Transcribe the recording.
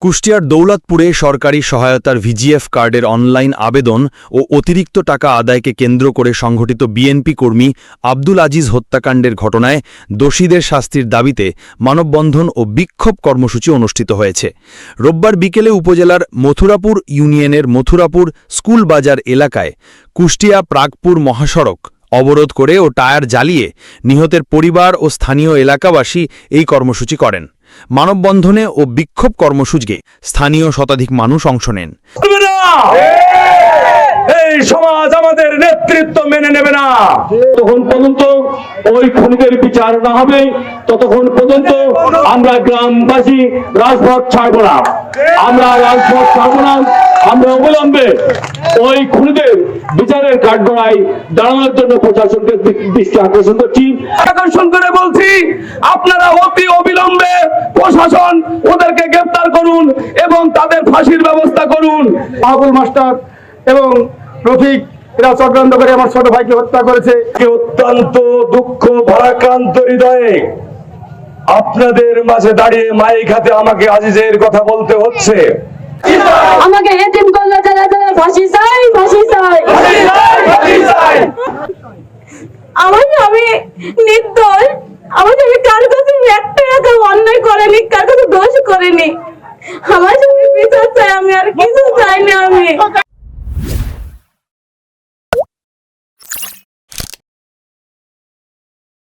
কুষ্টিয়ার দৌলতপুরে সরকারি সহায়তার ভিজিএফ কার্ডের অনলাইন আবেদন ও অতিরিক্ত টাকা আদায়কে কেন্দ্র করে সংঘটিত বিএনপি কর্মী আব্দুল আজিজ হত্যাকাণ্ডের ঘটনায় দোষীদের শাস্তির দাবিতে মানববন্ধন ও বিক্ষোভ কর্মসূচি অনুষ্ঠিত হয়েছে। রোববার বিকেলে উপজেলার মথুরাপুর ইউনিয়নের মথুরাপুর স্কুল বাজার এলাকায় কুষ্টিয়া প্রাগপুর মহাসড়ক অবরোধ করে ও টায়ার জ্বালিয়ে নিহতের পরিবার ও স্থানীয় এলাকাবাসী এই কর্মসূচি করেন। মানববন্ধনে ও বিক্ষোভ কর্মসূচিতে স্থানীয় শতাধিক মানুষ অংশ নেন। এই সমাজ আমাদের নেতৃত্ব মেনে নেবে না। ততক্ষণ পর্যন্ত ওই খুনিদের বিচার না হবে ততক্ষণ পর্যন্ত আমরা গ্রামবাসী রাজপথ ছাড়ব না। আমরা অবিলম্বে ওই খুনিদের বিচারের কাঠগড়ায় দাঁড়ানোর জন্য প্রশাসনকে দৃষ্টি আকর্ষণ করে বলছি, আপনারা অতি অবিলম্বে প্রশাসন ওদেরকে গ্রেফতার করুন এবং তাদের ফাঁসির ব্যবস্থা করুন। মাহবুল মাস্টার এবং রফিক এরা চক্রান্ত করে আমার ছোট ভাইকে হত্যা করেছে। অত্যন্ত দুঃখ ভারাক্রান্ত হৃদয়ে আপনাদের মাঝে দাঁড়িয়ে মাইক হাতে আমাকে আজিজের কথা বলতে হচ্ছে। আমাকে এতিম করলে যারা যারা ফাঁসি চাই, ফাঁসি চাই। আমি নির্দোষ। আমি কার কাছে একটা টাকা অন্যায় করেনি, কার কাছে দোষ করেনি। আমার সঙ্গে বিচার চাই, আমি আর কিছু চাই না। আমি